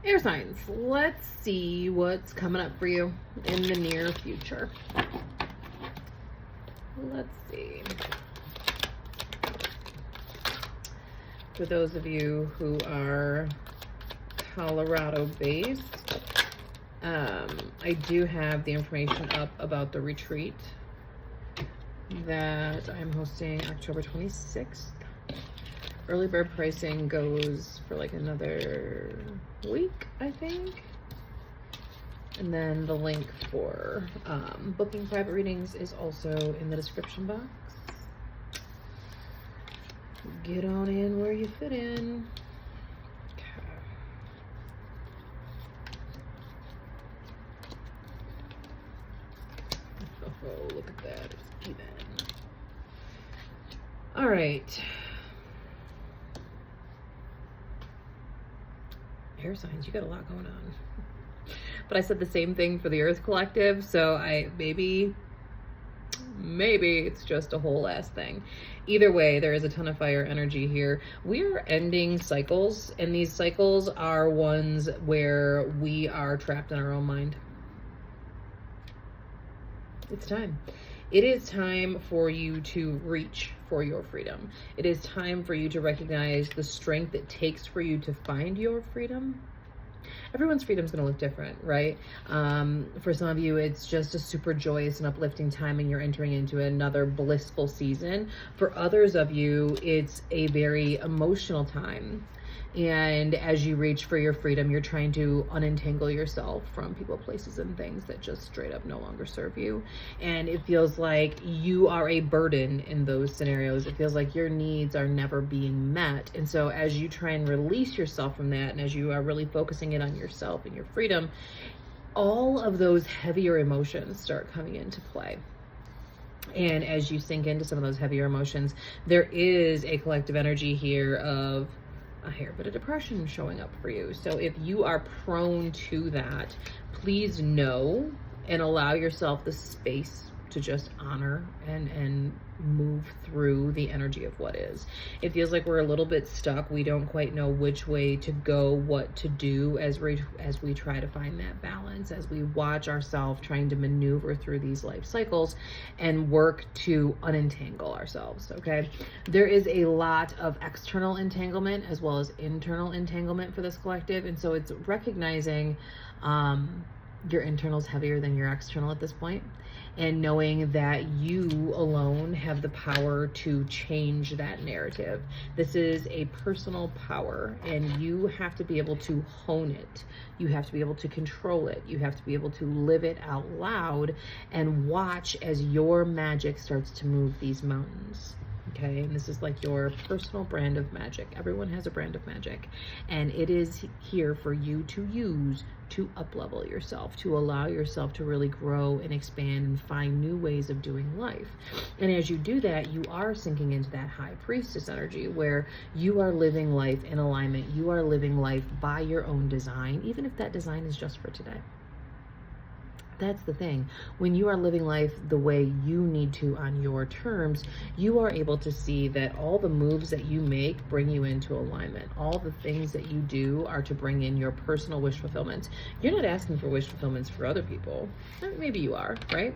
Air signs, let's see what's coming up for you in the near future. Let's see. For those of you who are Colorado based, I do have the information up about the retreat that I'm hosting October 26th. Early bird pricing goes for like another week, I think. And then the link for booking private readings is also in the description box. Get on in where you fit in. Okay. Oh, look at that. It's even. All right. Air signs, you got a lot going on. But I said the same thing for the Earth Collective, so maybe it's just a whole ass thing. Either way, there is a ton of fire energy here. We're ending cycles, and these cycles are ones where we are trapped in our own mind. It's time. It is time for you to reach for your freedom. It is time for you to recognize the strength it takes for you to find your freedom. Everyone's freedom is going to look different, right? For some of you, it's just a super joyous and uplifting time and you're entering into another blissful season. For others of you, it's a very emotional time. And as you reach for your freedom, you're trying to unentangle yourself from people, places, and things that just straight up no longer serve you. And it feels like you are a burden in those scenarios. It feels like your needs are never being met. And so as you try and release yourself from that, and as you are really focusing it on yourself and your freedom, all of those heavier emotions start coming into play. And as you sink into some of those heavier emotions, there is a collective energy here of a hair bit of depression showing up for you. So if you are prone to that, please know and allow yourself the space to just honor and move through the energy of what is. It feels like we're a little bit stuck. We don't quite know which way to go, what to do as we try to find that balance, as we watch ourselves trying to maneuver through these life cycles and work to unentangle ourselves, okay? There is a lot of external entanglement as well as internal entanglement for this collective, and so it's recognizing your internal is heavier than your external at this point, and knowing that you alone have the power to change that narrative. This is a personal power, and you have to be able to hone it. You have to be able to control it. You have to be able to live it out loud and watch as your magic starts to move these mountains. Okay, and this is like your personal brand of magic. Everyone has a brand of magic, and it is here for you to use to up-level yourself, to allow yourself to really grow and expand and find new ways of doing life. And as you do that, you are sinking into that high priestess energy where you are living life in alignment. You are living life by your own design, even if that design is just for today. That's the thing. When you are living life the way you need to on your terms, you are able to see that all the moves that you make bring you into alignment. All the things that you do are to bring in your personal wish fulfillments. You're not asking for wish fulfillments for other people. Maybe you are, right?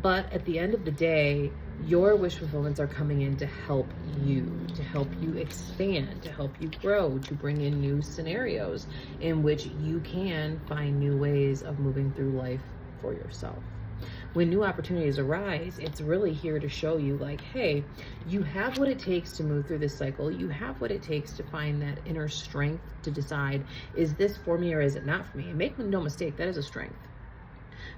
But at the end of the day, your wish fulfillments are coming in to help you expand, to help you grow, to bring in new scenarios in which you can find new ways of moving through life for yourself. When new opportunities arise, it's really here to show you like, hey, you have what it takes to move through this cycle. You have what it takes to find that inner strength to decide, is this for me or is it not for me? And make no mistake, that is a strength.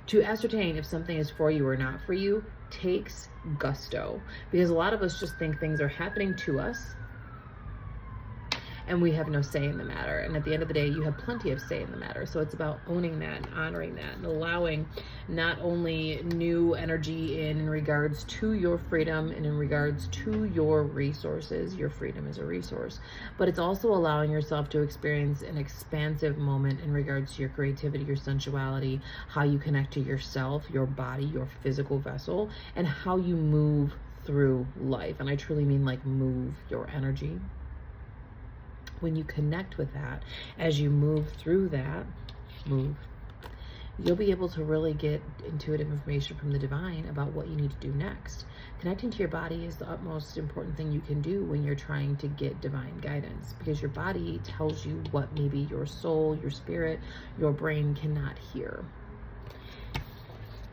To ascertain if something is for you or not for you takes gusto, because a lot of us just think things are happening to us and we have no say in the matter. And at the end of the day, you have plenty of say in the matter. So it's about owning that and honoring that and allowing not only new energy in regards to your freedom and in regards to your resources. Your freedom is a resource, but it's also allowing yourself to experience an expansive moment in regards to your creativity, your sensuality, how you connect to yourself, your body, your physical vessel, and how you move through life. And I truly mean like move your energy. When you connect with that, as you move through that, you'll be able to really get intuitive information from the divine about what you need to do next. Connecting to your body is the utmost important thing you can do when you're trying to get divine guidance, because your body tells you what maybe your soul, your spirit, your brain cannot hear.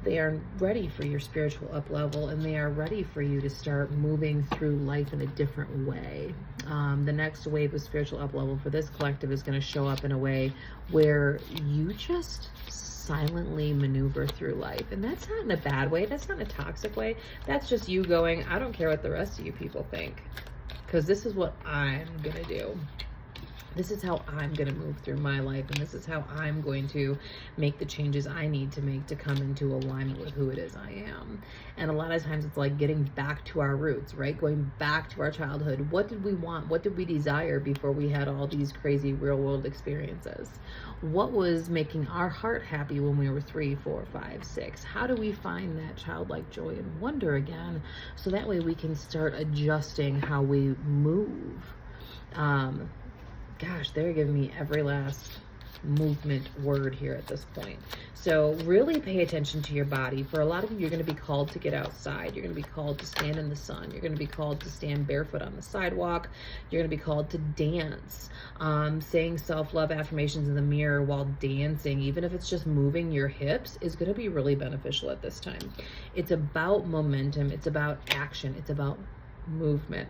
They are ready for your spiritual up level, and they are ready for you to start moving through life in a different way. The next wave of spiritual up level for this collective is going to show up in a way where you just silently maneuver through life. And that's not in a bad way. That's not in a toxic way. That's just you going, I don't care what the rest of you people think, because this is what I'm going to do. This is how I'm going to move through my life, and this is how I'm going to make the changes I need to make to come into alignment with who it is I am. And a lot of times it's like getting back to our roots, right? Going back to our childhood. What did we want? What did we desire before we had all these crazy real world experiences? What was making our heart happy when we were 3, 4, 5, 6? How do we find that childlike joy and wonder again, so that way we can start adjusting how we move? Gosh, they're giving me every last movement word here at this point. So really pay attention to your body. For a lot of you, you're going to be called to get outside. You're going to be called to stand in the sun. You're going to be called to stand barefoot on the sidewalk. You're going to be called to dance. Saying self-love affirmations in the mirror while dancing, even if it's just moving your hips, is going to be really beneficial at this time. It's about momentum. It's about action. It's about movement.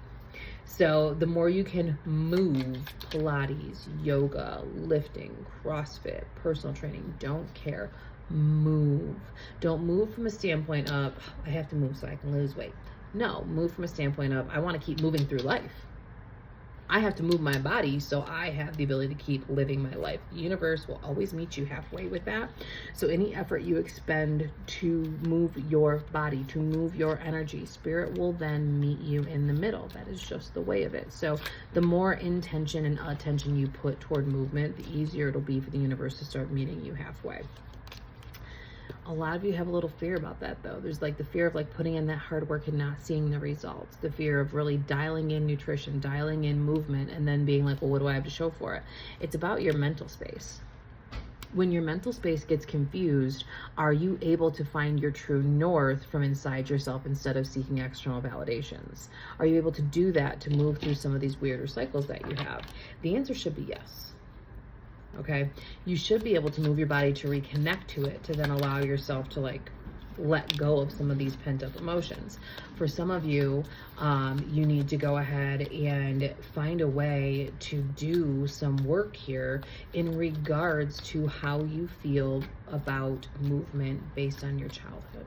So the more you can move, Pilates, yoga, lifting, CrossFit, personal training, don't care. Move. Don't move from a standpoint of, I have to move so I can lose weight. No, move from a standpoint of, I want to keep moving through life. I have to move my body so I have the ability to keep living my life. The universe will always meet you halfway with that. So any effort you expend to move your body, to move your energy, spirit will then meet you in the middle. That is just the way of it. So the more intention and attention you put toward movement, the easier it'll be for the universe to start meeting you halfway. A lot of you have a little fear about that, though. There's like the fear of like putting in that hard work and not seeing the results. The fear of really dialing in nutrition, dialing in movement, and then being like, well, what do I have to show for it? It's about your mental space. When your mental space gets confused, are you able to find your true north from inside yourself instead of seeking external validations? Are you able to do that to move through some of these weirder cycles that you have? The answer should be yes. Okay, you should be able to move your body to reconnect to it, to then allow yourself to like let go of some of these pent-up emotions. For some of you, you need to go ahead and find a way to do some work here in regards to how you feel about movement based on your childhood.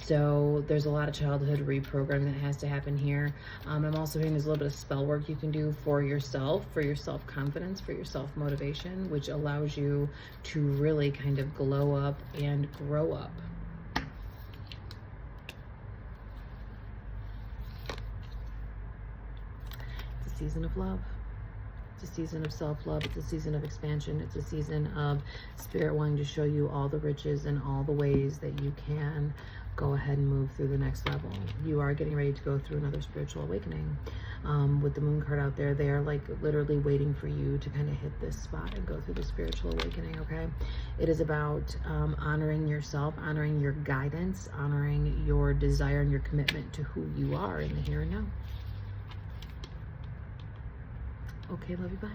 So there's a lot of childhood reprogramming that has to happen here. I'm also hearing there's a little bit of spell work you can do for your self-confidence, for your self-motivation, which allows you to really kind of glow up and grow up. It's a season of love. It's a season of self-love. It's a season of expansion. It's a season of spirit wanting to show you all the riches and all the ways that you can go ahead and move through the next level. You are getting ready to go through another spiritual awakening. With the moon card out there, they are like literally waiting for you to kind of hit this spot and go through the spiritual awakening, okay? It is about honoring yourself, honoring your guidance, honoring your desire and your commitment to who you are in the here and now. Okay, love you, bye.